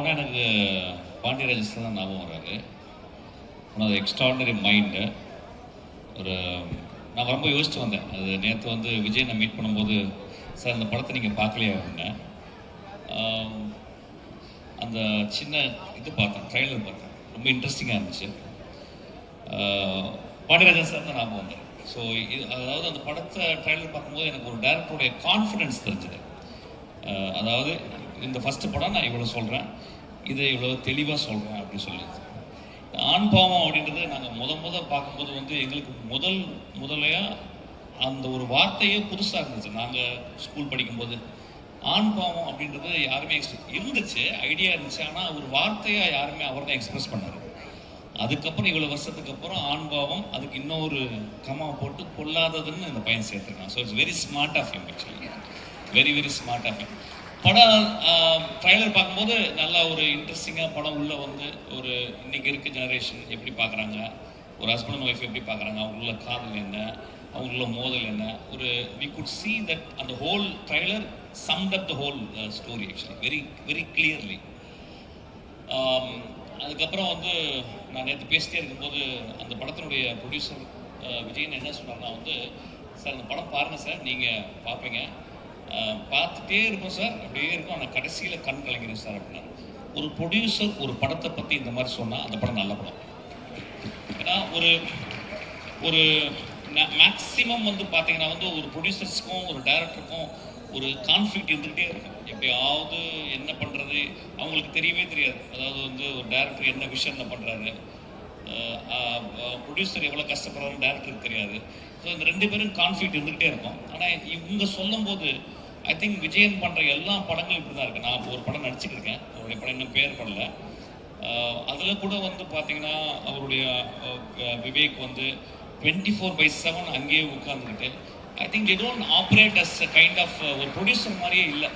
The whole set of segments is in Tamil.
உடனே எனக்கு பாண்டியராஜன் தான் ஞாபகம் வராது. ஆனால் அது எக்ஸ்ட்ராடினரி மைண்டு. ஒரு நான் ரொம்ப யோசிச்சு வந்தேன். அது நேற்று வந்து விஜய் நான் மீட் பண்ணும்போது, சார் அந்த படத்தை நீங்கள் பார்க்கலையா அப்படின்னேன். அந்த சின்ன இது பார்த்தேன், ட்ரைலர் பார்த்தேன், ரொம்ப இன்ட்ரெஸ்டிங்காக இருந்துச்சு. பாண்டியராஜன் சார் தான் ஞாபகம் வந்தேன். ஸோ அதாவது அந்த படத்தை ட்ரைலர் பார்க்கும்போது எனக்கு ஒரு டேரக்டருடைய கான்ஃபிடென்ஸ் தெரிஞ்சுது. அதாவது இந்த ஃபஸ்ட்டு படம் நான் இவ்வளோ சொல்கிறேன், இதை இவ்வளோ தெளிவாக சொல்கிறேன் அப்படின்னு சொல்லி. ஆண் பாவம் அப்படின்றது நாங்கள் பார்க்கும்போது வந்து எங்களுக்கு முதலையாக அந்த ஒரு வார்த்தையே புதுசாக இருந்துச்சு. நாங்கள் ஸ்கூல் படிக்கும்போது ஆண் பாவம் அப்படின்றது யாருமே இருந்துச்சு, ஐடியா இருந்துச்சு. ஆனால் ஒரு வார்த்தையாக யாருமே அவர் தான் எக்ஸ்பிரஸ் பண்ணார். அதுக்கப்புறம் இவ்வளோ வருஷத்துக்கு அப்புறம் ஆண் பாவம், அதுக்கு இன்னொரு கமா போட்டு கொள்ளாததுன்னு இந்த பையன் சேர்த்துருக்கான். So it's very smart of him, actually very very smart of him. படம் ட்ரைலர் பார்க்கும்போது நல்லா ஒரு இன்ட்ரெஸ்டிங்காக படம் உள்ளே வந்து ஒரு இன்னைக்கு இருக்க ஜெனரேஷன் எப்படி பார்க்குறாங்க, ஒரு ஹஸ்பண்ட் அண்ட் ஒய்ஃப் எப்படி பார்க்குறாங்க, அவங்களுள்ள காதல் என்ன, அவங்களுள்ள மோதல் என்ன, ஒரு வி குட் சி தட் அந்த whole trailer சம்ட் up the whole story actually very very clearly. அதுக்கப்புறம் வந்து நான் நேற்று பேசிட்டே இருக்கும்போது அந்த படத்தினுடைய ப்ரொடியூசர் விஜயன் என்ன சொன்னார்னா வந்து, சார் அந்த படம் பாருங்கள் சார், நீங்கள் பார்ப்பீங்க, பார்த்துட்டே இருக்கும் சார், அப்படியே இருக்கும், ஆனால் கடைசியில் கண் கலங்கிடும் சார் அப்படின்னா. ஒரு ப்ரொடியூசர் ஒரு படத்தை பற்றி இந்த மாதிரி சொன்னால் அந்த படம் நல்ல படம். ஏன்னா ஒரு ஒரு மேக்ஸிமம் வந்து பார்த்தீங்கன்னா வந்து ஒரு ப்ரொடியூசர்ஸுக்கும் ஒரு டைரக்டருக்கும் ஒரு கான்ஃப்ளிக்ட் இருந்துகிட்டே இருக்கும். எப்படியாவது என்ன பண்ணுறது அவங்களுக்கு தெரியவே தெரியாது. அதாவது வந்து ஒரு டைரக்டர் என்ன விஷயத்தில் பண்ணுறாரு, ப்ரொடியூசர் எவ்வளோ கஷ்டப்படுறாருன்னு டைரக்டருக்கு தெரியாது. ஸோ இந்த ரெண்டு பேரும் கான்ஃப்ளிக்ட் இருந்துகிட்டே இருக்கும். ஆனால் இவங்க சொல்லும் போது ஐ திங்க் விஜயன் பண்ணுற எல்லா படங்களும் இப்படி தான் இருக்குது. நான் இப்போ ஒரு படம் நடிச்சுக்கிருக்கேன், அவருடைய படம் இன்னும் பேர் படல. அதில் கூட வந்து பார்த்தீங்கன்னா அவருடைய விவேக் வந்து 24/7 அங்கேயே உட்காந்துக்கிட்டு, I think they don't operate as a kind of ஒரு ப்ரொடியூசர் மாதிரியே இல்லை.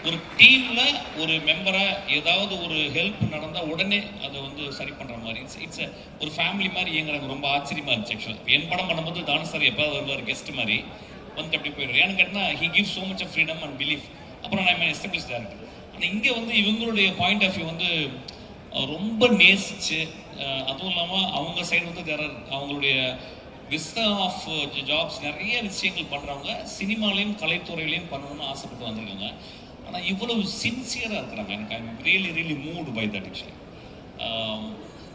ஒரு டீமில் ஒரு மெம்பராக ஏதாவது ஒரு ஹெல்ப் நடந்தால் உடனே அதை வந்து சரி பண்ணுற மாதிரி இட்ஸ் ஒரு ஃபேமிலி மாதிரி இயங்குறாங்க. ரொம்ப ஆச்சரியமாக இருந்துச்சு ஆக்சுவலாக. என் படம் பண்ணும்போது தானு சார் எப்போது வருவார் கெஸ்ட் மாதிரி வந்து அப்படி போயிடுவார். ஏன்னு கேட்டால் he give so much of freedom and belief. அப்புறம் நான் எஸ்டாப்ளிஷ் டேரக்டர். ஆனால் இங்கே வந்து இவங்களுடைய பாயிண்ட் ஆஃப் வியூ வந்து ரொம்ப நேசிச்சு, அதுவும் இல்லாமல் அவங்க சைடு வந்து அவங்களுடைய விஸ்தா ஆஃப் ஜாப்ஸ் நிறைய விஷயங்கள் பண்ணுறவங்க சினிமாலையும் கலைத்துறையிலையும் பண்ணணும்னு ஆசைப்பட்டு வந்திருக்காங்க. ஆனால் இவ்வளவு சின்சியராக இருக்கிறாங்க. எனக்கு I'm really really moved by that actually.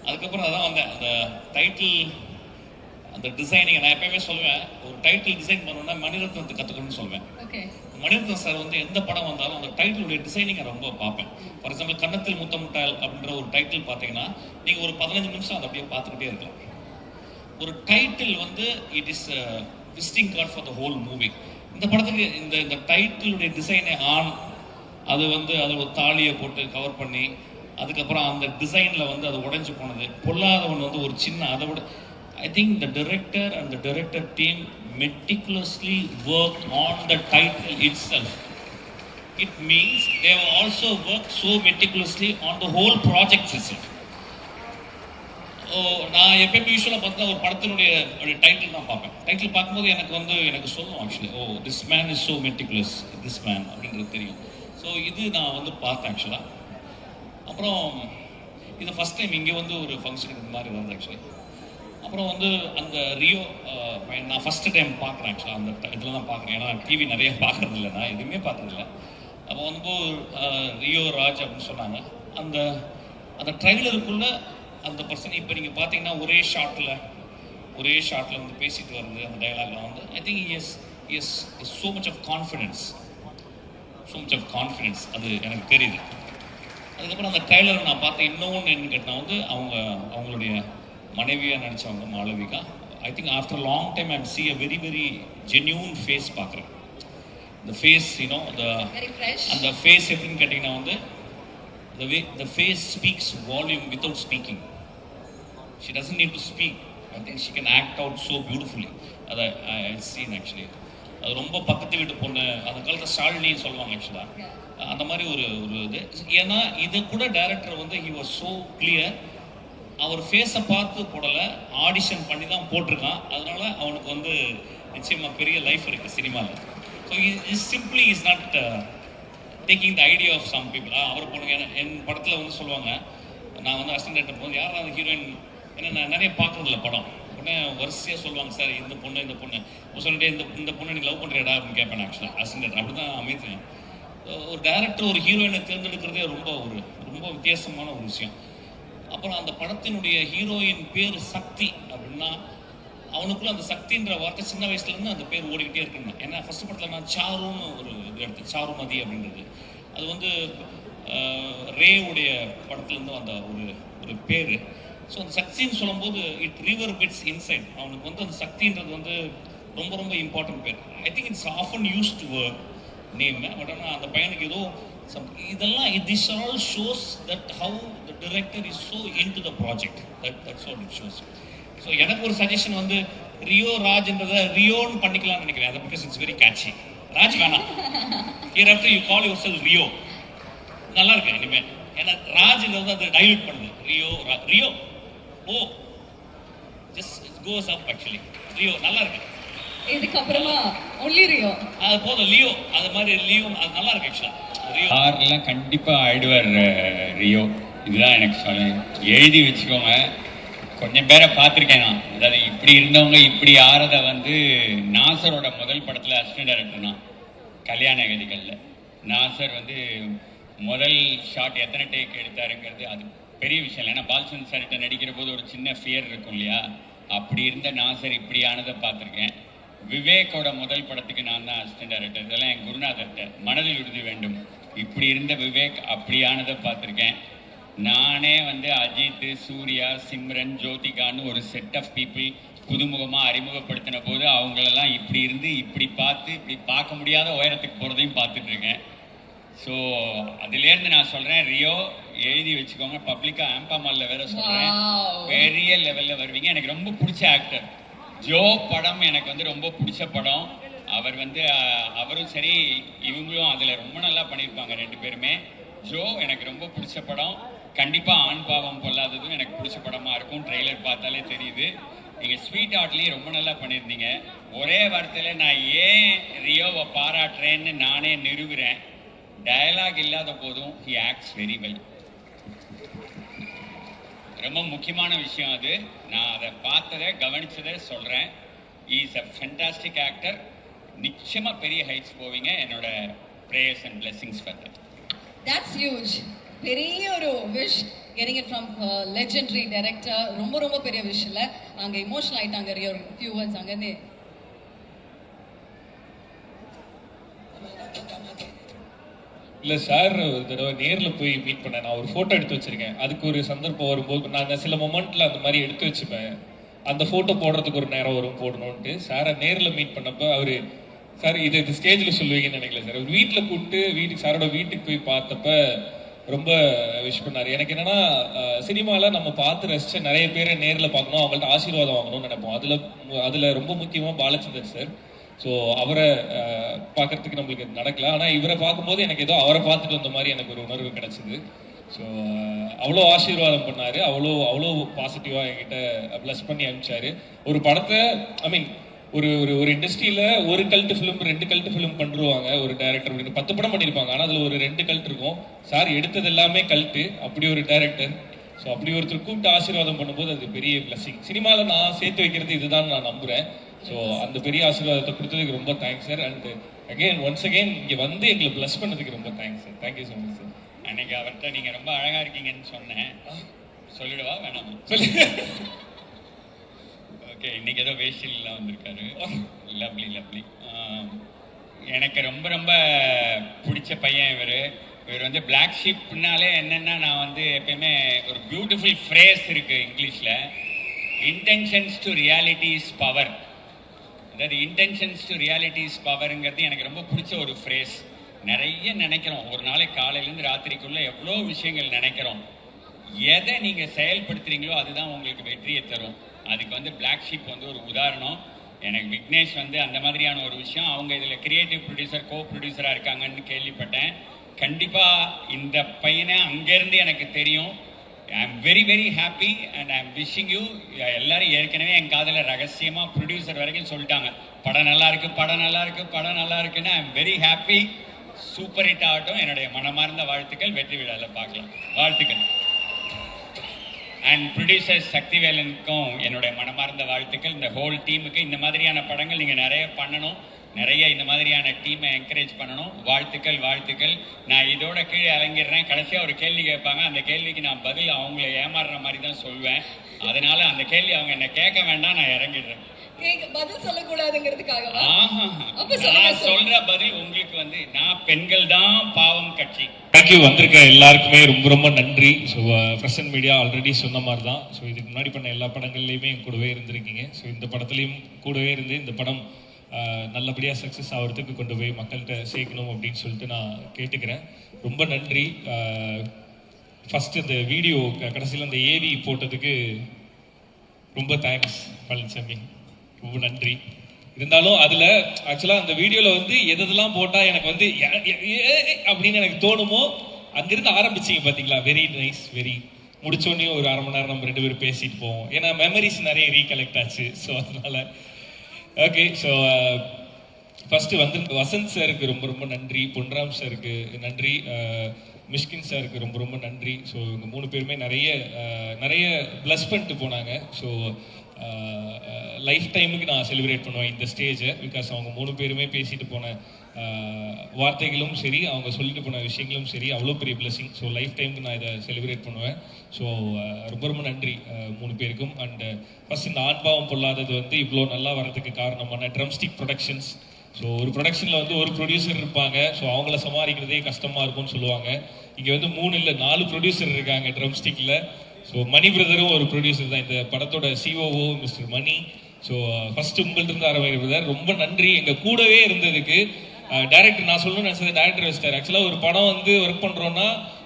அதுக்கப்புறம் அதான் வந்தேன் அந்த டைட்டில், அந்த டிசைனிங். நான் எப்பயுமே சொல்லுவேன், ஒரு டைட்டில் டிசைன் பண்ணணும்னா மணிரத்னத்தை கற்றுக்கணும்னு சொல்லுவேன். மணிரத்னம் சார் வந்து எந்த படம் வந்தாலும் அந்த டைட்டிலுடைய டிசைனிங்கை ரொம்ப பார்ப்பேன். ஃபார் எக்ஸாம்பிள் கன்னத்தில் முத்தமுட்டால் அப்படின்ற ஒரு டைட்டில் பார்த்தீங்கன்னா நீங்கள் ஒரு 15 நிமிஷம் அதை அப்படியே பார்த்துக்கிட்டே இருக்கலாம். ஒரு டைட்டில் வந்து it is visiting card for the whole movie. இந்த படத்துக்கு இந்த டைட்டிலுடைய டிசைனை அது வந்து அதை ஒரு தாலியை போட்டு கவர் பண்ணி, அதுக்கப்புறம் அந்த டிசைனில் வந்து அது உடைஞ்சு போனது, பொல்லாதவன் வந்து ஒரு சின்ன அதை விட I think the director and the director team meticulously worked on the title itself. It means they have also worked so meticulously on the whole project itself. நான் எப்பயுமே யூஸ்வலாக பார்த்தா ஒரு படத்தினுடைய டைட்டில் தான் பார்ப்பேன். டைட்டில் பார்க்கும்போது எனக்கு சொல்லும் actually, this man is so meticulous, this man அப்படின்றது தெரியும். ஸோ இது நான் வந்து பார்த்தேன் ஆக்சுவலாக. அப்புறம் இது ஃபஸ்ட் டைம் இங்கே வந்து ஒரு ஃபங்க்ஷனுக்கு இந்த மாதிரி வருது ஆக்சுவலி. அப்புறம் வந்து அந்த ரியோ நான் ஃபஸ்ட்டு டைம் பார்க்குறேன் ஆக்சுவலாக. அந்த இதில் தான் பார்க்குறேன், ஏன்னா டிவி நிறைய பார்க்குறதில்ல, நான் எதுவுமே பார்க்குறதில்ல. அப்போ வந்து ரியோ ராஜ் அப்படின்னு சொன்னாங்க. அந்த ட்ரைலருக்குள்ளே அந்த பர்சன் இப்போ நீங்கள் பார்த்தீங்கன்னா ஒரே ஷாட்டில் வந்து பேசிட்டு வருது. அந்த டைலாக்லாம் வந்து I think is so much of confidence அது எனக்கு தெரியுது. அதுக்கப்புறம் அந்த ட்ரைலரை நான் பார்த்தேன். இன்னொன்று என்ன கேட்டால் வந்து அவங்களுடைய மனைவியாக நடித்தவங்க Malavika. I think after long time I see a very very genuine face பார்க்குறேன். இந்த ஃபேஸ் அந்த ஃபேஸ் எப்படின்னு கேட்டிங்கன்னா வந்து the face speaks volume without speaking. She doesn't need to speak. I think she can act out so beautifully. அதை I've seen actually. அது ரொம்ப பக்கத்து வீட்டு பொண்ணு, அந்த காலத்தில் ஷாலினின்னு சொல்லுவாங்க ஆக்சுவலாக. அந்த மாதிரி ஒரு இது. ஏன்னா இதை கூட டைரக்டர் வந்து he was so clear. அவர் ஃபேஸை பார்த்து போடலை, ஆடிஷன் பண்ணி தான் போட்டிருக்கான். அதனால அவனுக்கு வந்து நிச்சயமாக பெரிய லைஃப் இருக்குது சினிமாவில். So is simply is not taking the idea of some people. அவர் பொண்ணுங்க என் படத்தில் வந்து சொல்லுவாங்க, நான் வந்து அசிஸ்டன்ட் டேரக்டர் போது யாரும் அந்த ஹீரோயின், ஏன்னா நான் நிறைய பார்க்குறதில்ல படம், உடனே வரிசையாக சொல்லுவாங்க சார் இந்த பொண்ணு சொல்லிட்டு இந்த பொண்ணு எனக்கு லவ் பண்ணுறியடா அப்படின்னு கேட்பேன். ஆக்சுவலாக அசிஸ்டன்ட் அப்படி தான் அமைத்தேன். ஒரு டேரக்டர் ஒரு ஹீரோயினை தேர்ந்தெடுக்கிறதே ரொம்ப வித்தியாசமான ஒரு விஷயம். அப்புறம் அந்த படத்தினுடைய ஹீரோயின் பேர் சக்தி அப்படின்னா அவனுக்குள்ள அந்த சக்தின்ற வார்த்தை சின்ன வயசுலேருந்து அந்த பேர் ஓடிக்கிட்டே இருக்குன்னு. ஏன்னா ஃபர்ஸ்ட் படத்தில் நான் சாருன்னு ஒரு இது எடுத்தேன், சாருமதி அப்படின்றது. அது வந்து ரேவுடைய படத்துலேருந்து வந்த ஒரு பேர். ஸோ அந்த சக்தின்னு சொல்லும்போது இட் ரிவர் பிட்ஸ் இன்சைட். அவனுக்கு வந்து அந்த சக்தின்றது வந்து ரொம்ப இம்பார்ட்டன்ட் பேர். I think it's often use to name. But ஆனால் அந்த பையனுக்கு ஏதோ இதெல்லாம் this all shows that how the director is so into the project. That's all it shows. So எனக்கு ஒரு சஜஷன் வந்து ரியோ ராஜ்ன்றதை ரியோன்னு பண்ணிக்கலாம்னு நினைக்கிறேன். அது because it's very catchy. Raj வேணாம், here after you call yourself Rio. நல்லா இருக்கு இனிமேல். ஏன்னா ராஜ்ன்றது அதை டைல்யூட் பண்ணுது. Rio oh just it goes up. Actually Rio நல்லா இருக்கு. இதுக்கப்புறமா ஒன்லி ரியோ அது போதும். லியோ அது மாதிரி லியோ அது நல்லா இருக்கு. ஆக்சுவலாக ரியோ ஆர்லாம் கண்டிப்பாக ஆயிடுவார் ரியோ. இதுதான் எனக்கு சொல்ல, எழுதி வச்சுக்கோங்க. கொஞ்சம் பேரை பார்த்துருக்கேன் நான். அதாவது இப்படி இருந்தவங்க இப்படி ஆறதை வந்து நாசரோட முதல் படத்தில் அசிஸ்டன்ட் டைரக்டர்னா கல்யாண கதிகளில் நாசர் வந்து முதல் ஷாட் எத்தனை டேக் எடுத்தாருங்கிறது அது பெரிய விஷயம் இல்லை. ஏன்னா பால்சன் சார்கிட்ட நடிக்கிற போது ஒரு சின்ன ஃபியர் இருக்கும் இல்லையா? அப்படி இருந்த நாசர் இப்படியானதை பார்த்துருக்கேன். விவேக்கோட முதல் படத்துக்கு நான் தான் அசிஸ்டன்ட் டைரக்டர். இதெல்லாம் என் குருநாதர்கிட்ட மனதில் உறுதி வேண்டும். இப்படி இருந்த விவேக் அப்படியானதை பார்த்துருக்கேன். நானே வந்து அஜித், சூர்யா, சிம்ரன், ஜோதிகான்னு ஒரு செட் ஆஃப் பீப்புள் புதுமுகமாக அறிமுகப்படுத்தின போது அவங்களெல்லாம் இப்படி இருந்து இப்படி பார்த்து இப்படி பார்க்க முடியாத உயரத்துக்கு போகிறதையும் பார்த்துட்டு இருக்கேன். ஸோ அதுலேருந்து நான் சொல்கிறேன், ரியோ எழுதி வச்சுக்கோங்க. பப்ளிக்காக ஆம்பாமாலில் வேற சொல்கிறேன், பெரிய லெவலில் வருவீங்க. எனக்கு ரொம்ப பிடிச்ச ஆக்டர் ஜோ. படம் எனக்கு வந்து ரொம்ப பிடிச்ச படம். அவர் வந்து அவரும் சரி இவங்களும் அதில் ரொம்ப நல்லா பண்ணியிருப்பாங்க ரெண்டு பேருமே. ஜோ எனக்கு ரொம்ப பிடிச்ச படம். கண்டிப்பாக ஆண் பாவம் பொல்லாததும் எனக்கு பிடிச்ச படமாக இருக்கும். ட்ரெய்லர் பார்த்தாலே தெரியுது. நீங்கள் ஸ்வீட் ஹார்ட்லேயும் ரொம்ப நல்லா பண்ணியிருந்தீங்க. ஒரே வார்த்தையில் நான் ஏன் ரியோவை பாராட்டுறேன்னு நானே நிறுவுறேன். டயலாக் இல்லாத போதும் ஹி ஆக்ட்ஸ் வெரி வெல். ரொம்ப முக்கியமான விஷயம் அது. நான் அதை பார்த்ததை கவனிச்சதை சொல்கிறேன். Is a fantastic actor. நிச்சயமாக பெரிய ஹைட்ஸ் போவீங்க. என்னோட prayers and blessings for that. That's huge. பெரிய ஒரு wish getting it from legendary director. ரொம்ப பெரிய விஷ் இல்லை. அங்கே இமோஷனல் ஆயிட்டாங்க ரியோ. ஃபியூ வேர்ட்ஸ் அங்கேருந்து. இல்லை சார், ஒரு தடவை நேரில் போய் மீட் பண்ணேன். நான் ஒரு ஃபோட்டோ எடுத்து வச்சுருக்கேன். அதுக்கு ஒரு சந்தர்ப்பம் வரும்போது நான் சில மொமெண்ட்டில் அந்த மாதிரி எடுத்து வச்சுப்பேன். அந்த ஃபோட்டோ போடுறதுக்கு ஒரு நேரம் வரும் போடணுன்ட்டு. சாரை நேரில் மீட் பண்ணப்போ அவர் சார் இது ஸ்டேஜில் சொல்லுவீங்கன்னு நினைக்கல சார். அவர் வீட்டில் கூப்பிட்டு சாரோட வீட்டுக்கு போய் பார்த்தப்ப ரொம்ப விஷ் பண்ணார். எனக்கு என்னென்னா சினிமாவில் நம்ம பார்த்து ரசித்த நிறைய பேரை நேரில் பார்க்கணும், அவங்கள்ட்ட ஆசீர்வாதம் வாங்கணும்னு நினைப்போம். அதில் ரொம்ப முக்கியமாக பாலச்சந்தர் சார். ஸோ அவரை பார்க்கறதுக்கு நம்மளுக்கு நடக்கல. ஆனால் இவரை பார்க்கும்போது எனக்கு ஏதோ அவரை பார்த்துட்டு வந்த மாதிரி எனக்கு ஒரு உணர்வு கிடைச்சிது. ஸோ அவ்வளோ ஆசீர்வாதம் பண்ணார். அவ்வளோ பாசிட்டிவாக என்கிட்ட ப்ளஸ் பண்ணி அனுப்பிச்சாரு. ஒரு படத்தை ஐ மீன் ஒரு இண்டஸ்ட்ரியில் ஒரு கல்ட்டு ஃபிலிம் 2 கல்ட்டு ஃபிலிம் பண்ணுருவாங்க. ஒரு டைரக்டர் 10 படம் பண்ணியிருப்பாங்க. ஆனால் அதில் ஒரு 2 கல்ட்டு இருக்கும். சார் எடுத்தது எல்லாமே கல்ட்டு. அப்படி ஒரு டைரக்டர். ஸோ அப்படி ஒருத்தர் கூப்பிட்டு ஆசீர்வாதம் பண்ணும்போது அது பெரிய பிளஸிங். சினிமாவில் நான் சேர்த்து வைக்கிறது இதுதான் நான் நம்புகிறேன். ஸோ அந்த பெரிய ஆசீர்வாதத்தை கொடுத்ததுக்கு ரொம்ப thanks sir. And once again இங்கே வந்து எங்களை ப்ளஸ் பண்ணதுக்கு ரொம்ப thanks sir. Thank you so much sir. அன்னைக்கு அவர்கிட்ட நீங்கள் ரொம்ப அழகாக இருக்கீங்கன்னு சொன்னேன். சொல்லிடுவா வேணாமா? ஓகே, இன்னைக்கு ஏதோ வேஷ்டிலாம் வந்திருக்காரு. லவ்லி. எனக்கு ரொம்ப பிடிச்ச பையன் இவர் வந்து பிளாக் ஷீப்னாலே என்னென்னா, நான் வந்து எப்பயுமே ஒரு பியூட்டிஃபுல் ஃப்ரேஸ் இருக்குது இங்கிலீஷில், intentions to reality is power. அதாவது இன்டென்ஷன்ஸ் டு ரியாலிட்டி இஸ் பவருங்கிறது எனக்கு ரொம்ப பிடிச்ச ஒரு ஃப்ரேஸ். நிறைய நினைக்கிறோம், ஒரு நாளைக்கு காலையிலேருந்து ராத்திரிக்குள்ளே எவ்வளோ விஷயங்கள் நினைக்கிறோம். எதை நீங்கள் செயல்படுத்துறீங்களோ அதுதான் உங்களுக்கு வெற்றியை தரும். அதுக்கு வந்து பிளாக் ஷீப் வந்து ஒரு உதாரணம். எனக்கு விக்னேஷ் வந்து அந்த மாதிரியான ஒரு விஷயம். அவங்க இதில் கிரியேட்டிவ் ப்ரொடியூசர், கோ ப்ரொடியூசராக இருக்காங்கன்னு கேள்விப்பட்டேன். கண்டிப்பாக இந்த பையனை அங்கேருந்து எனக்கு தெரியும். ஐ am very happy and I ஆம் விஷிங் யூ. எல்லாரும் ஏற்கனவே என் காதில் ரகசியமாக ப்ரொடியூசர் வரைக்கும் சொல்லிட்டாங்க, படம் நல்லா இருக்குன்னு. ஐ am very happy. Super hit ஆகட்டும். என்னுடைய மனமார்ந்த வாழ்த்துக்கள். வெற்றி விழாவில் பார்க்கலாம். வாழ்த்துக்கள். அண்ட் ப்ரொடியூசர் சக்திவேலனுக்கும் என்னுடைய மனமார்ந்த வாழ்த்துக்கள். இந்த ஹோல் டீமுக்கு இந்த மாதிரியான படங்கள் நீங்கள் நிறைய பண்ணணும், நிறைய இந்த மாதிரியான டீமை என்கரேஜ் பண்ணணும். வாழ்த்துக்கள் வாழ்த்துக்கள். நான் இதோட கீழே இறங்கிடுறேன். கடைசியாக ஒரு கேள்வி கேட்பாங்க, அந்த கேள்விக்கு நான் பதில் அவங்கள ஏமாறுற மாதிரி தான் சொல்வேன். அதனால அந்த கேள்வி அவங்க என்ன கேட்க வேண்டாம், நான் இறங்கிடுறேன். பதில் சொல்லக்கூடாதுங்கிறதுக்காக நான் சொல்ற பதில் உங்களுக்கு வந்து, நான் பெண்கள் தான் பாவம் கட்சி. தேங்க்யூ. வந்திருக்க எல்லாருக்குமே ரொம்ப ரொம்ப நன்றி. ஸோ பிரசன்ட் மீடியா ஆல்ரெடி சொன்ன மாதிரி தான். ஸோ இதுக்கு முன்னாடி பண்ண எல்லா படங்கள்லையுமே என் கூடவே இருந்திருக்கீங்க. ஸோ இந்த படத்துலையும் கூடவே இருந்து இந்த படம் நல்லபடியாக சக்ஸஸ் ஆகிறதுக்கு கொண்டு போய் மக்கள்கிட்ட சேர்க்கணும் அப்படின்னு சொல்லிட்டு நான் கேட்டுக்கிறேன். ரொம்ப நன்றி. ஃபஸ்ட்டு இந்த வீடியோ கடைசியில் அந்த ஏவி போட்டதுக்கு ரொம்ப தேங்க்ஸ் பழனிசாமி, ரொம்ப நன்றி. இருந்தாலும் அதில் ஆக்சுவலாக அந்த வீடியோவில் வந்து எதெல்லாம் போட்டால் எனக்கு வந்து அப்படின்னு எனக்கு தோணுமோ அங்கிருந்து ஆரம்பிச்சிங்க பார்த்தீங்களா. Very nice. வெரி முடிச்சோடனே ஒரு அரை மணி நேரம் நம்ம 2 பேரும் பேசிட்டு போவோம். ஏன்னா மெமரிஸ் நிறைய ரீகலெக்ட் ஆச்சு. ஸோ அதனால் ஓகே. ஸோ ஃபஸ்ட்டு வந்து வசந்த் சாருக்கு ரொம்ப ரொம்ப நன்றி, பொன்ராம் சாருக்கு நன்றி, மிஷ்கின் சாருக்கு ரொம்ப ரொம்ப நன்றி. ஸோ இவங்க 3 பேருமே நிறைய ப்ளஸ் பண்ணிட்டு போனாங்க. ஸோ லைஃப் டைமுக்கு நான் செலிப்ரேட் பண்ணுவேன் இந்த ஸ்டேஜை. பிகாஸ் அவங்க 3 பேருமே பேசிட்டு போன வார்த்தைகளும் சரி, அவங்க சொல்லிட்டு போன விஷயங்களும் சரி, அவ்வளோ பெரிய பிளெஸிங். ஸோ லைஃப் டைமுக்கு நான் இதை செலிப்ரேட் பண்ணுவேன். ஸோ ரொம்ப ரொம்ப நன்றி 3 பேருக்கும். அண்ட் ஃபஸ்ட் இந்த ஆண்பாவம் பொல்லாதது வந்து இவ்வளோ நல்லா வரதுக்கு காரணமான ட்ரம்ஸ்டிக் ப்ரொடக்ஷன்ஸ். ஸோ ஒரு ப்ரொடக்ஷனில் வந்து ஒரு ப்ரொடியூசர் இருப்பாங்க. ஸோ அவங்கள சமாளிக்கிறதே கஷ்டமாக இருக்கும்னு சொல்லுவாங்க. இங்கே வந்து 3 இல்லை 4 ப்ரொடியூசர் இருக்காங்க ட்ரம்ஸ்டிக்கில். ஸோ மணி பிரதரும் ஒரு ப்ரொடியூசர் தான், இந்த படத்தோட சிஓஓ மிஸ்டர் மணி. ஸோ ஃபஸ்ட்டு உங்கள்கிட்ட இருந்து ஆரம்பிக்கிறார். ரொம்ப நன்றி எங்கள் கூடவே இருந்ததுக்கு. டேரக்டர் நான் சொல்லணும்னு நினச்சது டேரக்டர் வச்சிட்டார். ஆக்சுவலாக ஒரு படம் வந்து ஒர்க் பண்ணுறோன்னா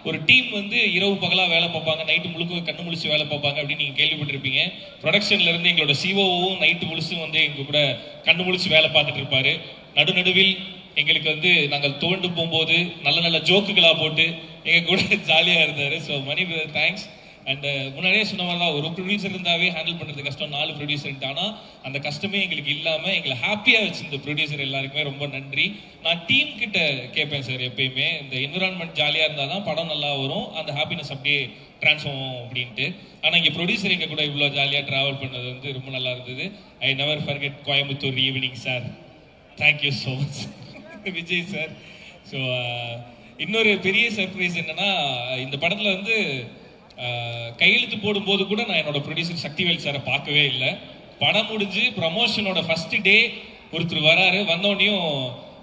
ஒரு டீம் வந்து இரவு பகலாக வேலை பார்ப்பாங்க, நைட்டு முழுக்க கண்ணு முழிச்சு வேலை பார்ப்பாங்க அப்படின்னு நீங்கள் கேள்விப்பட்டிருப்பீங்க. ப்ரொடக்ஷன்லேருந்து எங்களோட சிஓவும் நைட்டு முழுசும் வந்து எங்கள் கூட கண்ணு முழிச்சு வேலை பார்த்துட்டு இருப்பார். நடுநடுவில் எங்களுக்கு வந்து நாங்கள் தோண்டு போகும்போது நல்ல நல்ல ஜோக்குகளாக போட்டு எங்கள் கூட ஜாலியாக இருந்தார். So money thanks. அண்ட் முன்னாடியே சொன்ன மாதிரி தான், ஒரு ப்ரொடியூசர் இருந்தாவே ஹேண்டில் பண்ணுறது கஷ்டம், 4 ப்ரொடியூசர். ஆனால் அந்த கஷ்டமே எங்களுக்கு இல்லாமல் எங்களை ஹாப்பியாக வச்சிருந்த ப்ரொடியூசர் எல்லாருக்குமே ரொம்ப நன்றி. நான் டீம் கிட்ட கேட்பேன் சார் எப்பயுமே, இந்த என்விரான்மெண்ட் ஜாலியாக இருந்தால் தான் படம் நல்லா வரும், அந்த ஹாப்பினஸ் அப்படியே ட்ரான்ஸ்ஃபார்ம் ஆகும் அப்படின்ட்டு. ஆனால் இங்கே ப்ரொடியூசர் எங்கள் கூட இவ்வளோ ஜாலியாக ட்ராவல் பண்ணது வந்து ரொம்ப நல்லா இருந்தது. I never forget Coimbatore evening sir. Thank you so much Vijay sir. So இன்னொரு பெரிய சர்ப்ரைஸ் என்னன்னா, இந்த படத்தில் வந்து கையெழுத்து போடும்போது கூட நான் என்னோட ப்ரொடியூசர் சக்திவேல் சாரை பார்க்கவே இல்லை. படம் முடிஞ்சு ப்ரமோஷனோட ஃபர்ஸ்ட் டே ஒருத்தர் வராரு. வந்தோடனையும்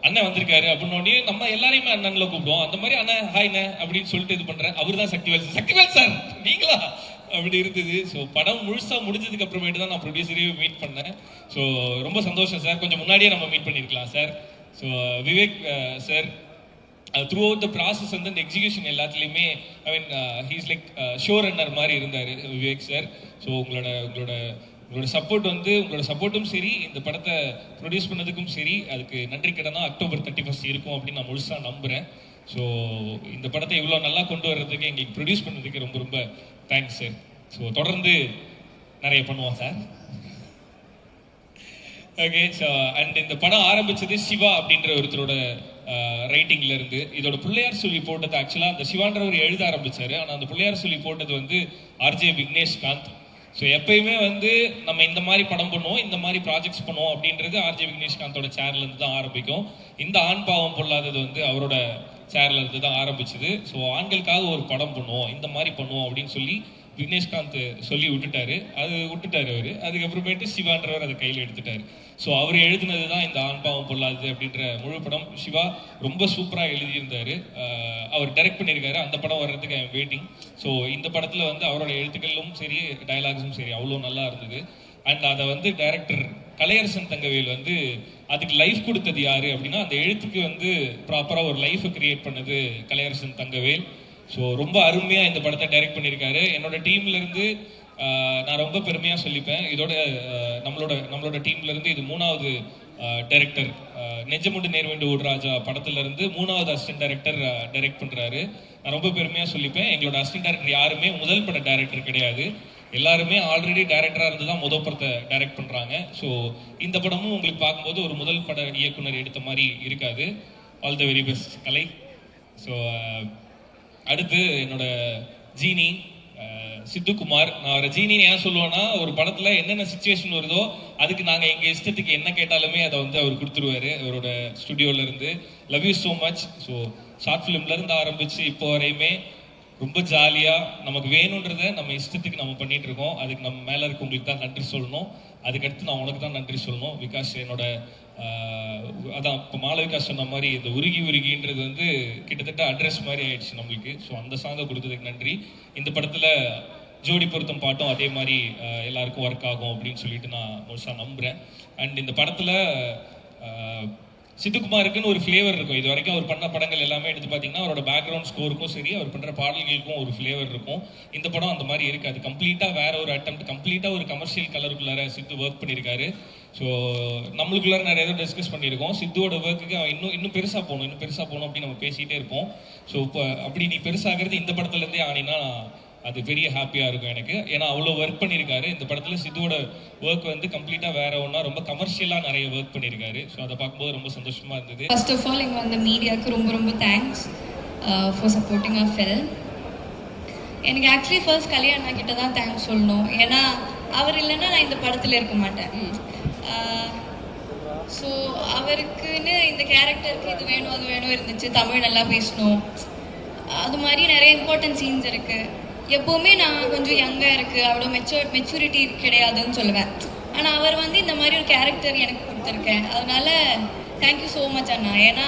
அண்ணன் வந்திருக்காரு அப்படின்னோடனே நம்ம எல்லாரையுமே அண்ணன்ல கூப்பிடுவோம். அந்த மாதிரி அண்ணன் ஹாய்ண்ணே அப்படின்னு சொல்லிட்டு இது பண்றேன். அவர் தான் சக்திவேல் சார். சக்திவேல் சார் நீங்களா அப்படி இருந்தது. ஸோ படம் முழுசா முடிஞ்சதுக்கு அப்புறமேட்டு தான் நான் ப்ரொடியூசரையும் மீட் பண்ணேன். ஸோ ரொம்ப சந்தோஷம் சார். கொஞ்சம் முன்னாடியே நம்ம மீட் பண்ணியிருக்கலாம் sir. So Vivek sir throughout the process வந்து இந்த எக்ஸிகியூஷன் எல்லாத்துலேயுமே I mean he's like showrunner மாதிரி இருந்தார் விவேக் சார். ஸோ உங்களோட சப்போர்ட் வந்து உங்களோட சப்போர்ட்டும் சரி, இந்த படத்தை ப்ரொடியூஸ் பண்ணதுக்கும் சரி, அதுக்கு நன்றி கடனா அக்டோபர் 31 இருக்கும் அப்படின்னு நான் முழுசாக நம்புகிறேன். ஸோ இந்த படத்தை இவ்வளோ நல்லா கொண்டு வர்றதுக்கு எங்களுக்கு ப்ரொடியூஸ் பண்ணதுக்கு ரொம்ப ரொம்ப தேங்க்ஸ் சார். ஸோ தொடர்ந்து நிறைய பண்ணுவோம் சார். ஓகே. ஸோ அண்ட் இந்த படம் ஆரம்பிச்சது சிவா அப்படின்ற ஒருத்தரோட ரைட்டிங்ல இருந்து. இதோட பிள்ளையார் சொல்லி போட்டது ஆக்சுவலாக அந்த சிவான்றவர் எழுத ஆரம்பிச்சாரு. ஆனால் அந்த பிள்ளையார் சொல்லி போட்டது வந்து ஆர்ஜே விக்னேஷ்காந்த். ஸோ எப்பயுமே வந்து நம்ம இந்த மாதிரி படம் பண்ணுவோம், இந்த மாதிரி ப்ராஜெக்ட்ஸ் பண்ணுவோம் அப்படின்றது ஆர்ஜே விக்னேஷ்காந்தோட சேர்ல இருந்து தான் ஆரம்பிக்கும். இந்த ஆண் பாவம் பொல்லாதது வந்து அவரோட சேர்ல இருந்து தான் ஆரம்பிச்சது. ஸோ ஆண்களுக்காக ஒரு படம் பண்ணுவோம், இந்த மாதிரி பண்ணுவோம் அப்படின்னு சொல்லி விக்னேஷ்காந்த் சொல்லி விட்டுட்டாரு. அவரு அதுக்கப்புறமேட்டு சிவான்றவர் அதை கையில் எடுத்துட்டாரு. ஸோ அவர் எழுதினது தான் இந்த ஆண் பாவம் பொல்லாது அப்படின்ற முழு படம். சிவா ரொம்ப சூப்பராக எழுதியிருந்தாரு. அவர் டைரக்ட் பண்ணியிருக்காரு. அந்த படம் வர்றதுக்கு ஐ எம் வெயிட்டிங். ஸோ இந்த படத்தில் வந்து அவரோட எழுத்துக்களும் சரி, டைலாக்ஸும் சரி அவ்வளோ நல்லா இருந்தது. அண்ட் அதை வந்து டைரக்டர் கலையரசன் தங்கவேல் வந்து அதுக்கு லைஃப் கொடுத்தது யாரு அப்படின்னா, அந்த எழுத்துக்கு வந்து ப்ராப்பராக ஒரு லைஃபை கிரியேட் பண்ணது கலையரசன் தங்கவேல். ஸோ ரொம்ப அருமையாக இந்த படத்தை டைரக்ட் பண்ணியிருக்காரு. என்னோட டீம்லேருந்து நான் ரொம்ப பெருமையாக சொல்லிப்பேன். இதோட நம்மளோட டீம்லேருந்து இது 3வது டைரக்டர். நெஜமுண்டு நேர்வேண்டு ஊர்ராஜா படத்துலேருந்து 3வது அசிஸ்டன்ட் டைரக்டர் டைரக்ட் பண்ணுறாரு. நான் ரொம்ப பெருமையாக சொல்லிப்பேன். எங்களோட அசிஸ்டன்ட் டைரக்டர் யாருமே முதல் பட டைரக்டர் கிடையாது. எல்லாருமே ஆல்ரெடி டைரக்டராக இருந்து தான் முதல் படத்தை டைரக்ட் பண்ணுறாங்க. ஸோ இந்த படமும் உங்களுக்கு பார்க்கும்போது ஒரு முதல் பட இயக்குனர் எடுத்த மாதிரி இருக்காது. All the very best Kalai. So அடுத்து என்னோட ஜீனி சித்துக்குமார். நான் அவரை ஜீனின்னு ஏன் சொல்லுவேன்னா, ஒரு படத்தில் என்னென்ன சுச்சுவேஷன் வருதோ அதுக்கு நாங்கள் எங்கள் இஷ்டத்துக்கு என்ன கேட்டாலுமே அதை வந்து அவர் கொடுத்துருவாரு அவரோட ஸ்டுடியோலேருந்து. Love you so much. So short ஃபிலிம்லேருந்து ஆரம்பித்து இப்போ வரையுமே ரொம்ப ஜாலியாக நமக்கு வேணுன்றதை நம்ம இஷ்டத்துக்கு நம்ம பண்ணிட்டு இருக்கோம். அதுக்கு நம்ம மேலே இருக்கவங்களுக்கு தான் நன்றி சொல்லணும். அதுக்கடுத்து நான் உனக்கு தான் நன்றி சொல்லணும். பிகாஸ் என்னோட அதான் இப்போ மாளவிகா சொன்ன மாதிரி இந்த உருகின்றது வந்து கிட்டத்தட்ட அட்ரஸ் மாதிரி ஆயிடுச்சு நம்மளுக்கு. ஸோ அந்த சாங்கை கொடுத்ததுக்கு நன்றி. இந்த படத்தில் ஜோடி பொருத்தம் பாட்டும் அதே மாதிரி எல்லாருக்கும் ஒர்க் ஆகும் அப்படின்னு சொல்லிட்டு நான் முழுசாக நம்புகிறேன். அண்ட் இந்த படத்தில் சித்துக்குமாருக்குன்னு ஒரு ஃப்ளேவர் இருக்கும். இது வரைக்கும் அவர் பண்ண படங்கள் எல்லாமே எடுத்து பார்த்தீங்கன்னா அவரோட பேக்ரவுண்ட் ஸ்கோருக்கும் சரி, அவர் பண்ணுற பாடல்களுக்கும் ஒரு ஃப்ளேவர் இருக்கும். இந்த படம் அந்த மாதிரி இருக்குது. அது கம்ப்ளீட்டாக வேற ஒரு அட்டெம்ப்ட், கம்ப்ளீட்டாக ஒரு கமர்ஷியல் கலருக்குள்ளார சித்து ஒர்க் பண்ணியிருக்காரு. ஸோ நம்மளுக்குள்ளார நிறைய ஏதோ டிஸ்கஸ் பண்ணியிருக்கோம். சித்துவோட ஒர்க்குக்கு அவன் இன்னும் பெருசாக போகணும் அப்படின்னு நம்ம பேசிகிட்டே இருப்போம். ஸோ இப்போ அப்படி நீ பெருசாகிறது இந்த படத்துலேருந்தே ஆனினா அது பெரிய ஹாப்பியாக இருக்கும் எனக்கு. ஏன்னா அவ்வளோ ஒர்க் பண்ணியிருக்காரு. இந்த படத்தில் சித்துவோட ஒர்க் வந்து கம்ப்ளீட்டாக வேற ஒன்றா ரொம்ப கமர்ஷியலாக நிறைய ஒர்க் பண்ணியிருக்காரு. ஸோ அதை பார்க்கும்போது ரொம்ப சந்தோஷமாக இருந்தது. ஃபர்ஸ்ட் ஆஃப் ஆல் இங்கே வந்த மீடியாவுக்கு ரொம்ப thanks for supporting R film. எனக்கு ஆக்சுவலி ஃபர்ஸ்ட் கல்யாணா கிட்ட தான் தேங்க்ஸ் சொல்லணும். ஏன்னா அவர் இல்லைன்னா நான் இந்த படத்தில் இருக்க மாட்டேன். ஸோ அவருக்குன்னு இந்த கேரக்டருக்கு இது வேணும் அது வேணும் இருந்துச்சு. தமிழ் நல்லா பேசணும், அது மாதிரி நிறைய இம்பார்ட்டன்ட் சீன்ஸ் இருக்குது. எப்போவுமே நான் கொஞ்சம் யங்காக இருக்குது, அவ்வளோ மெச்சூரிட்டி கிடையாதுன்னு சொல்லுவேன். ஆனால் அவர் வந்து இந்த மாதிரி ஒரு கேரக்டர் எனக்கு கொடுத்துருக்கேன். அதனால தேங்க்யூ ஸோ மச் அண்ணா. ஏன்னா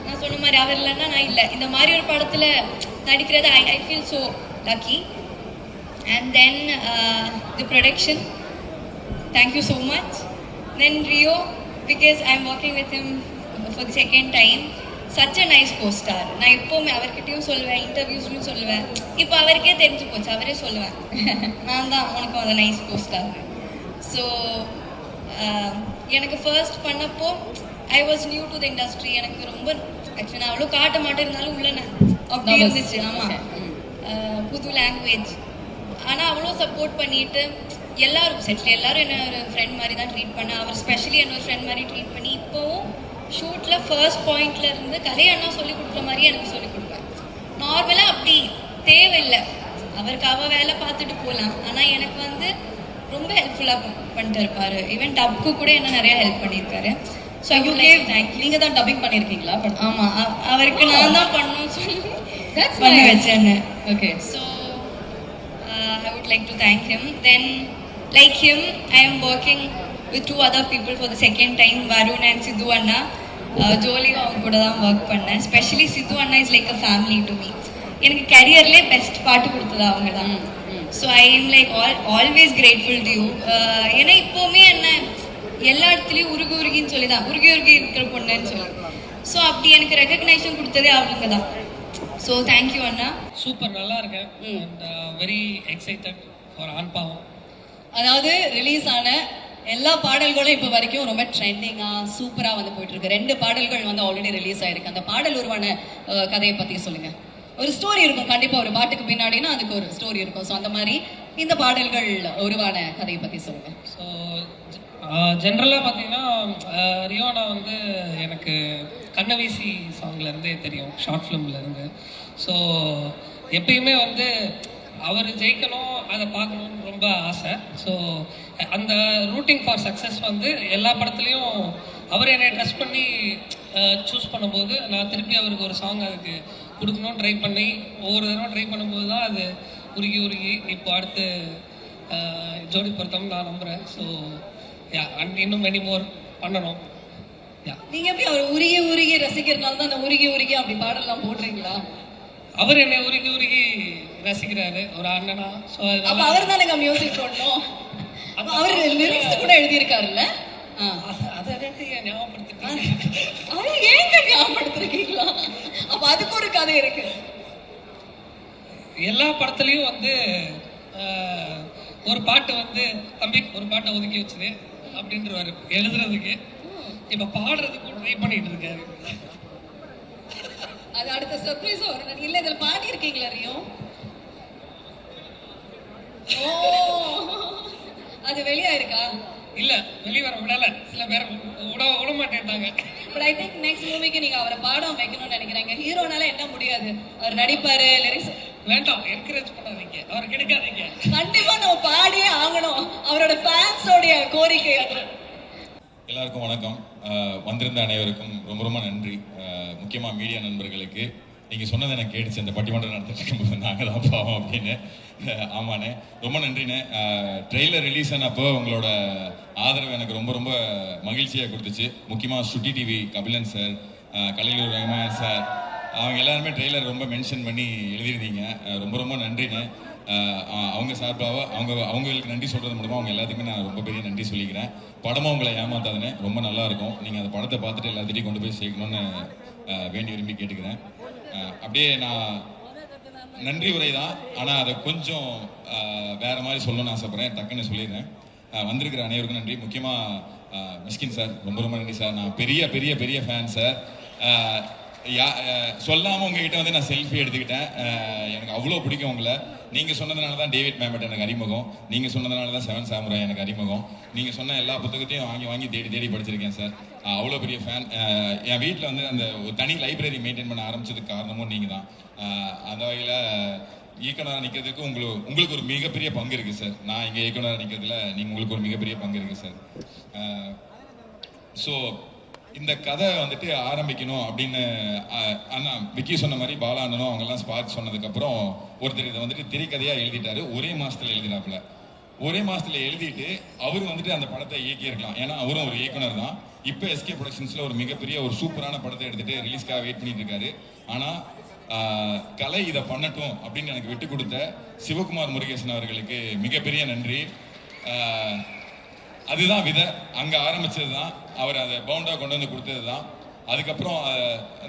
நான் சொன்ன மாதிரி அவர் இல்லைன்னா நான் இல்லை. இந்த மாதிரி ஒரு படத்தில் நடிக்கிறது I feel so lucky. And then the production, thank you so much. Then Rio, because I'm working with him for the second time. Such a nice co-star. நான் எப்போவுமே அவர்கிட்டையும் சொல்லுவேன், இன்டர்வியூஸ்லையும் சொல்லுவேன். இப்போ அவருக்கே தெரிஞ்சு போச்சு, அவரே சொல்லுவேன் நான் தான் உனக்கு அந்த நைஸ் co-star. ஸோ எனக்கு ஃபர்ஸ்ட் பண்ணப்போ I was new to the industry. எனக்கு ரொம்ப ஆக்சுவலி நான் அவ்வளோ காட்ட மாட்டேன், இருந்தாலும் உள்ள அப்படி இருந்துச்சு. ஆமாம், புது லாங்குவேஜ். ஆனால் அவ்வளோ சப்போர்ட் பண்ணிட்டு எல்லாரும் செட்டில் எல்லாரும் என்ன ஒரு ஃப்ரெண்ட் மாதிரி தான் ட்ரீட் பண்ணேன். அவர் ஸ்பெஷலி என்ன ஒரு ஃப்ரெண்ட் மாதிரி ட்ரீட் பண்ணி இப்போவும் ஷூட்டில் ஃபர்ஸ்ட் பாயிண்ட்ல இருந்து கதை அண்ணா சொல்லிக் கொடுக்குற மாதிரி எனக்கு சொல்லிக் கொடுப்பேன். நார்மலாக அப்படி தேவையில்லை, அவருக்கு அவள் வேலை பார்த்துட்டு போகலாம். ஆனால் எனக்கு வந்து ரொம்ப ஹெல்ப்ஃபுல்லாக பண்ணிட்டு இருப்பார். ஈவன் டப்க்கு கூட என்ன நிறையா ஹெல்ப் பண்ணியிருக்காரு. So you gave thank. நீங்கள் தான் டப்பிங் பண்ணியிருக்கீங்களா? ஆமாம், அவருக்கு நான் தான் பண்ணணும்னு சொல்லி பண்ணி வச்சேன். Okay. So I would like to thank him. Then like him, I am working with 2 other people for the second time, Varun and Sidhu Anna. Jolly அவங்க கூட தான் ஒர்க் பண்ணேன். ஸ்பெஷலி சித்து அண்ணா is like a family to me. எனக்கு கரியர்லேயே பெஸ்ட் பாட்டு கொடுத்தது அவங்க தான். So I am like always grateful to you. ஏன்னா இப்போவுமே என்ன எல்லா இடத்துலையும் உருகின்னு சொல்லி தான் உருகி இருக்கிற பொண்ணுன்னு சொல்லி. ஸோ அப்படி எனக்கு ரெகக்னைசேஷன் கொடுத்ததே அவங்க தான். ஸோ தேங்க்யூ அண்ணா. சூப்பர், நல்லா இருக்கேன். And very excited for Aanpaavam. அதாவது ரிலீஸ் ஆன எல்லா பாடல்களும் இப்போ வரைக்கும் ரொம்ப ட்ரெண்டிங்காக சூப்பராக வந்து போயிட்டு இருக்கு. 2 பாடல்கள் வந்து ஆல்ரெடி ரிலீஸ் ஆயிருக்கு. அந்த பாடல் உருவான கதையை பற்றி சொல்லுங்க. ஒரு ஸ்டோரி இருக்கும் கண்டிப்பாக, ஒரு பாட்டுக்கு பின்னாடினா அதுக்கு ஒரு ஸ்டோரி இருக்கும். ஸோ அந்த மாதிரி இந்த பாடல்கள் உருவான கதையை பற்றி சொல்லுங்க. ஸோ ஜென்ரலாக பார்த்தீங்கன்னா ரியோனா வந்து எனக்கு கண்ணவீசி சாங்லேருந்தே தெரியும், ஷார்ட் ஃபிலிம்லேருந்து. ஸோ எப்பயுமே வந்து அவர் ஜெயிக்கணும், அதை பார்க்கணுன்னு ரொம்ப ஆசை. ஸோ அந்த ரூட்டிங் ஃபார் சக்ஸஸ் வந்து எல்லா படத்துலையும் அவர் என்னை ட்ரெஸ் பண்ணி சூஸ் பண்ணும்போது நான் திருப்பி அவருக்கு ஒரு சாங் அதுக்கு கொடுக்கணும்னு ட்ரை பண்ணி ஒவ்வொரு தடவை ட்ரை பண்ணும்போது தான் அது உருகி இப்போ அடுத்து ஜோடி பொருத்தம் நான் நம்புகிறேன். ஸோ அண்ட் இன்னும் மெனி மோர் பண்ணணும். நீங்க எப்படி அவர் உருகி ரசிக்கிறதுனால தான் அந்த உருகி அப்படி பாடலாம் போடுறீங்களா? அவர் என்ன உருகி ரசிக்கிறாரு ஒரு அண்ணனா. ஸோ அப்ப அவர் தான் எனக்கு மியூசிக் போடணும். அவர் லிரிக்ஸ் கூட எழுதியிருக்காருல்ல. அதை ஞாபகப்படுத்திட்டீங்க. அவர் ஏங்க ஞாபகப்படுத்திருக்கீங்களா? அப்ப அதுக்கு ஒரு கதை இருக்கு. எல்லா படத்துலையும் வந்து ஒரு பாட்டு வந்து தம்பி ஒரு பாட்டை ஒதுக்கி வச்சுது அப்படின்றவாரு எழுதுறதுக்கு. இப்ப பாடுறதுக்கு ட்ரை பண்ணிட்டு இருக்காரு. அது அடுத்த சர்ப்ரைஸ் வரும். இல்ல இதுல பாடி இருக்கீங்களா ரியோ? ஓ, அது வெளியா இருக்கா? இல்லை வெளியே வர விடலை, சில பேர் விட மாட்டேன்ட்டாங்க. பட் ஐ திங்க் நெக்ஸ்ட் மூவிக்கு நீங்க அவரை பாடம் வைக்கணும்னு நினைக்கிறேங்க. ஹீரோனால என்ன முடியாது, அவர் நடிப்பாரு, லிரிக்ஸ் வேண்டாம், என்கரேஜ் பண்ணாதீங்க, அவர் கெடுக்காதீங்க. கண்டிப்பா நம்ம பாடியே ஆகணும், அவரோட ஃபேன்ஸோடைய கோரிக்கை அது. எல்லாருக்கும் வணக்கம். வந்திருந்த அனைவருக்கும் ரொம்ப ரொம்ப நன்றி. முக்கியமாக மீடியா நண்பர்களுக்கு நீங்கள் சொன்னது எனக்கு கேட்டுச்சு, அந்த பட்டிமன்றம் நடத்திட்டு இருக்கும்போது நாங்கள் தான் பாவம் அப்படின்னு. ஆமாண்ணே, ரொம்ப நன்றிண்ணே. ட்ரெய்லர் ரிலீஸ் ஆனப்போ உங்களோட ஆதரவு எனக்கு ரொம்ப ரொம்ப மகிழ்ச்சியாக கொடுத்துச்சு. முக்கியமாக சுட்டி டிவி கபிலன் சார், கலைஞர் ரஹ்மான் சார், அவங்க எல்லாருமே ட்ரெய்லர் ரொம்ப மென்ஷன் பண்ணி எழுதியிருந்தீங்க. ரொம்ப ரொம்ப நன்றிண்ணே. அவங்க சார்பாக அவங்களுக்கு நன்றி சொல்கிறது மூலமாக அவங்க எல்லாத்துக்குமே நான் ரொம்ப பெரிய நன்றி சொல்லிக்கிறேன். படமும் உங்களை ஏமாத்தாதுன்னு ரொம்ப நல்லாயிருக்கும். நீங்கள் அந்த படத்தை பார்த்துட்டு எல்லாத்திட்டையும் கொண்டு போய் சேர்க்கணும்னு வேண்டி விரும்பி கேட்டுக்கிறேன். அப்படியே நான் நன்றி உரை தான், ஆனால் அதை கொஞ்சம் வேறு மாதிரி சொல்லணும்னு ஆசைப்பட்றேன். டக்குன்னு சொல்லிடுறேன். வந்திருக்கிற அனைவருக்கும் நன்றி. முக்கியமாக மிஸ்கின் சார் ரொம்ப ரொம்ப நன்றி சார். நான் பெரிய பெரிய பெரிய ஃபேன் சார். சொல்லாமல் உங்ககிட்ட வந்து நான் செல்ஃபி எடுத்துக்கிட்டேன். எனக்கு அவ்வளோ பிடிக்கும் உங்களை. நீங்கள் சொன்னதுனால தான் டேவிட் மேமட் எனக்கு அறிமுகம், நீங்கள் சொன்னதுனால தான் 7 சாமுராய் எனக்கு அறிமுகம். நீங்கள் சொன்ன எல்லா புத்தகத்தையும் வாங்கி தேடி தேடி படிச்சிருக்கேன் சார். அவ்வளோ பெரிய ஃபேன். என் வீட்டில் வந்து அந்த ஒரு தனி லைப்ரரி மெயின்டைன் பண்ண ஆரம்பிச்சதுக்கு காரணமும் நீங்கள் தான். அந்த வகையில் இயக்குனராக நிற்கிறதுக்கு உங்களுக்கு ஒரு மிகப்பெரிய பங்கு இருக்குது சார். நான் இங்கே இயக்குனராக நிற்கிறதுல உங்களுக்கு ஒரு மிகப்பெரிய பங்கு இருக்குது சார். ஸோ இந்த கதை வந்துட்டு ஆரம்பிக்கணும் அப்படின்னு அண்ணா விக்கி சொன்ன மாதிரி பாலா அண்ணனும் அவங்கெல்லாம் ஸ்பார்க் சொன்னதுக்கப்புறம் ஒருத்தர் இதை வந்துட்டு திரைக்கதையாக எழுதிட்டாரு. ஒரே மாதத்தில் எழுதினாப்புல. ஒரே மாதத்தில் எழுதிட்டு அவர் வந்துட்டு அந்த படத்தை இயக்கியிருக்கலாம், ஏன்னா அவரும் ஒரு இயக்குனர் தான். இப்போ எஸ்கே ப்ரொடக்ஷன்ஸில் ஒரு மிகப்பெரிய ஒரு சூப்பரான படத்தை எடுத்துகிட்டு ரிலீஸ்க்காக வெயிட் பண்ணிட்டு இருக்காரு. ஆனால் கலை இதை பண்ணட்டும் அப்படின்னு எனக்கு விட்டு கொடுத்த சிவகுமார் முருகேசன் அவர்களுக்கு மிகப்பெரிய நன்றி. அதுதான் விதை, அங்கே ஆரம்பிச்சது தான். அவர் அதை பவுண்டாக கொண்டு வந்து கொடுத்தது தான். அதுக்கப்புறம்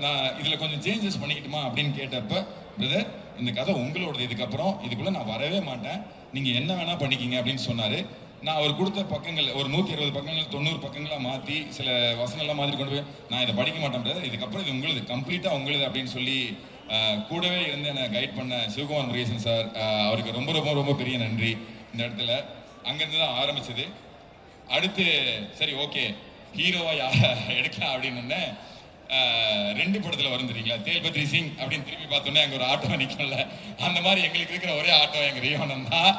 நான் இதில் கொஞ்சம் சேஞ்சஸ் பண்ணிக்கிட்டுமா அப்படின்னு கேட்டப்ப, பிரதர் இந்த கதை உங்களோடது, இதுக்கப்புறம் இதுக்குள்ளே நான் வரவே மாட்டேன், நீங்கள் என்ன வேணால் பண்ணிக்கிங்க அப்படின்னு சொன்னார். நான் அவர் கொடுத்த பக்கங்கள் ஒரு 120 பக்கங்கள் 90 பக்கங்களாக மாற்றி சில வசனங்கள்லாம் மாதிரி கொண்டு போய் நான் இதை படிக்க மாட்டேன் பிரதர், இதுக்கப்புறம் இது உங்களுது, கம்ப்ளீட்டாக உங்களுது அப்படின்னு சொல்லி கூடவே இருந்து என்னை கைட் பண்ண சிவகுமார் முருகேசன் சார், அவருக்கு ரொம்ப ரொம்ப ரொம்ப பெரிய நன்றி. இந்த இடத்துல அங்கேருந்து தான் ஆரம்பிச்சது. அடுத்து சரி ஓகே ஹீரோவா யாரை எடுக்கலாம் அப்படின்னு 2 படத்தில் வரும் தெரியுங்களா, தேல்பத்ரி சிங் அப்படின்னு திரும்பி பார்த்தோன்னே அங்கே ஒரு ஆட்டோ நிற்கல. அந்த மாதிரி எங்களுக்கு இருக்கிற ஒரே ஆட்டோ எங்கள் ரியோனன் தான்.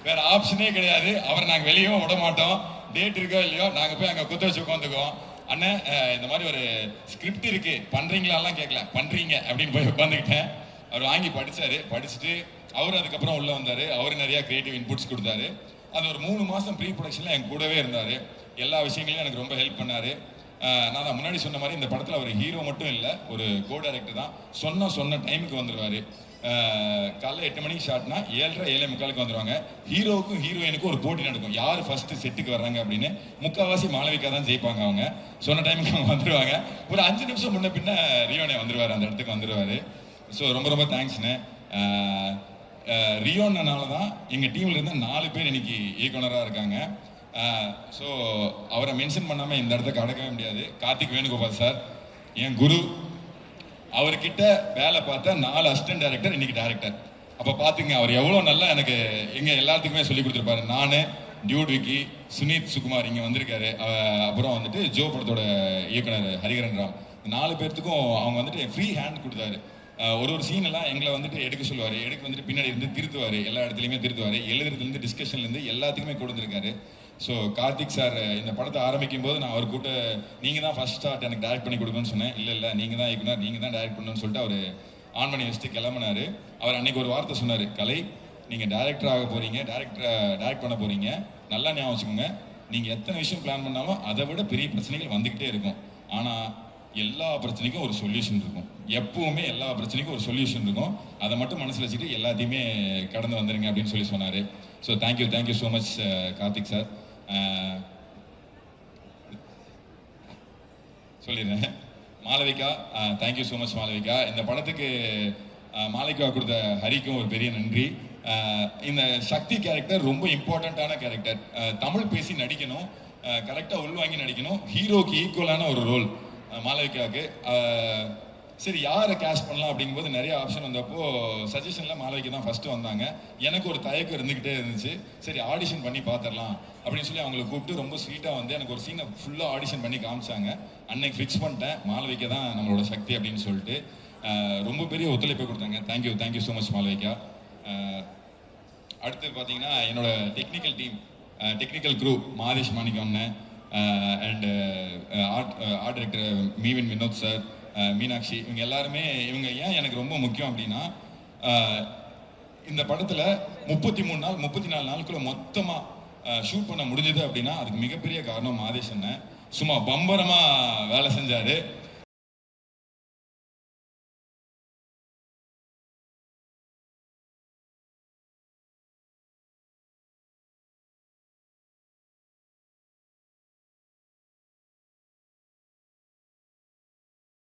வேற ஆப்ஷனே கிடையாது. அவரை நாங்கள் வெளியவும் விட மாட்டோம். டேட் இருக்கோ இல்லையோ நாங்கள் போய் அங்கே குத்த வச்சு உட்காந்துக்குவோம். அண்ணன் இந்த மாதிரி ஒரு ஸ்கிரிப்ட் இருக்கு பண்றீங்களாலாம் கேட்கல, பண்றீங்க அப்படின்னு போய் உட்காந்துக்கிட்டேன். அவர் வாங்கி படிச்சுட்டு அவர் அதுக்கப்புறம் உள்ள வந்தாரு. அவர் நிறைய கிரியேட்டிவ் இன்புட்ஸ் கொடுத்தாரு. அது ஒரு 3 மாதம் ப்ரீ ப்ரொடக்ஷன்ல என் கூடவே இருந்தார். எல்லா விஷயங்களையும் எனக்கு ரொம்ப ஹெல்ப் பண்ணார். நான் தான் முன்னாடி சொன்ன மாதிரி இந்த படத்தில் அவர் ஹீரோ மட்டும் இல்லை, ஒரு கோ டைரக்டர் தான். சொன்ன டைமுக்கு வந்துடுவார். காலைல 8 மணிக்கு ஷார்ட்னா 7:30 7:45 வந்துடுவாங்க. ஹீரோவுக்கும் ஹீரோயினுக்கும் ஒரு போட்டி நடக்கும், யார் ஃபர்ஸ்ட் செட்டுக்கு வர்றாங்க அப்படின்னு. முக்கால்வாசி மாளவிகா தான் ஜெயிப்பாங்க. அவங்க சொன்ன டைமுக்கு அவங்க வந்துடுவாங்க. ஒரு 5 நிமிஷம் முன்ன பின்ன ரியோனே வந்துடுவார், அந்த இடத்துக்கு வந்துடுவார். ஸோ ரொம்ப ரொம்ப தேங்க்ஸ்ண்ணே. ரியோனால தான் எங்கள் டீமில் இருந்த 4 பேர் இன்னைக்கு இயக்குனராக இருக்காங்க. ஸோ அவரை மென்ஷன் பண்ணாமல் இந்த இடத்துக்கு அடக்கவே முடியாது. கார்த்திக் வேணுகோபால் சார் என் குரு. அவர்கிட்ட வேலை பார்த்தா 4 அசிஸ்டன்ட் டைரக்டர், இன்னைக்கு டைரக்டர். அப்போ பார்த்துங்க அவர் எவ்வளோ நல்லா எனக்கு எங்கள் எல்லாத்துக்குமே சொல்லி கொடுத்துருப்பாரு. நான் டியூட் விக்கி, சுனித் சுகுமார் இங்கே வந்திருக்காரு. அப்புறம் வந்துட்டு ஜோ படத்தோட இயக்குனர் ஹரிகரன் ராம். 4 பேர்த்துக்கும் அவங்க வந்துட்டு ஃப்ரீ ஹேண்ட் கொடுத்தாரு. ஒரு சீனெல்லாம் எங்களை வந்துட்டு எடுக்க சொல்லுவார். வந்துட்டு பின்னாடி இருந்து திருத்துவார், எல்லா இடத்துலையுமே திருத்துவார். எழுதுறதுலேருந்து டிஸ்கஷன்லேருந்து எல்லாத்துக்குமே கொடுத்துருக்காரு. ஸோ கார்த்திக் சார் இந்த படத்தை ஆரம்பிக்கும் போது நான் அவர் கூட்ட நீங்கள் தான் ஃபர்ஸ்ட் ஸ்டார்ட் எனக்கு டைரக்ட் பண்ணி கொடுக்கணும்னு சொன்னேன். இல்லை நீங்கள் தான் இயக்குனர், நீங்கள் தான் டைரக்ட் பண்ணணும்னு சொல்லிட்டு அவர் ஆன் பண்ணி வச்சுட்டு கிளம்புனாரு. அவர் அன்னைக்கு ஒரு வார்த்தை சொன்னார், கலை நீங்கள் டைரக்டர் ஆக போகிறீங்க, டைரக்ட் பண்ண போகிறீங்க, நல்லா ஞாபகம் வச்சுக்கோங்க, நீங்கள் எத்தனை விஷயம் பிளான் பண்ணாலும் அதை விட பெரிய பிரச்சனைகள் வந்துக்கிட்டே இருக்கும். ஆனால் எல்லா பிரச்சனைக்கும் ஒரு சொல்யூஷன் இருக்கும். எப்பவுமே எல்லா பிரச்சனைக்கும் ஒரு சொல்யூஷன் இருக்கும். அதை மட்டும் மனசில் வச்சுட்டு எல்லாத்தையுமே கடந்து வந்துருங்க அப்படின்னு சொல்லி சொன்னார். So thank you so much Karthik sir. சொல்லிடுறேன். Malavika, thank you so much Malavika. இந்த படத்துக்கு மாளவிகா கொடுத்த ஹரிக்கும் ஒரு பெரிய நன்றி. இந்த சக்தி கேரக்டர் ரொம்ப இம்பார்ட்டண்ட்டான கேரக்டர். தமிழ் பேசி நடிக்கணும், கரெக்டாக உள்வாங்கி நடிக்கணும். ஹீரோக்கு ஈக்குவலான ஒரு ரோல் மாளவிகாவுக்கு. சரி யாரை கேஸ்ட் பண்ணலாம் அப்படிங்கும்போது நிறைய ஆப்ஷன் வந்தப்போ சஜஷனில் மாளவிகா தான் ஃபஸ்ட்டு வந்தாங்க. எனக்கு ஒரு தயக்கம் இருந்துக்கிட்டே இருந்துச்சு. சரி ஆடிஷன் பண்ணி பார்த்துடலாம் அப்படின்னு சொல்லி அவங்களை கூப்பிட்டு ரொம்ப ஸ்வீட்டாக வந்து எனக்கு ஒரு சீனை ஃபுல்லாக ஆடிஷன் பண்ணி காமிச்சாங்க. அன்னைக்கு ஃபிக்ஸ் பண்ணிட்டேன் மாளவிகா தான் நம்மளோட சக்தி அப்படின்னு சொல்லிட்டு. ரொம்ப பெரிய ஒத்துழைப்பை கொடுத்தாங்க. Thank you so much Malavika. அடுத்து பார்த்தீங்கன்னா என்னோட technical team, technical group Madhesh Manickam அண்ணன் and art director Mevin Vinoth sir, Meenakshi, இவங்க எல்லாருமே இவங்க ஏன் எனக்கு ரொம்ப முக்கியம் அப்படின்னா இந்த படத்தில் 33 நாள் 34 நாளுக்குள்ள மொத்தமாக ஷூட் பண்ண முடிஞ்சது அப்படின்னா அதுக்கு மிகப்பெரிய காரணம் மாதேஷ் அண்ணன். சும்மா பம்பரமாக வேலை செஞ்சார்.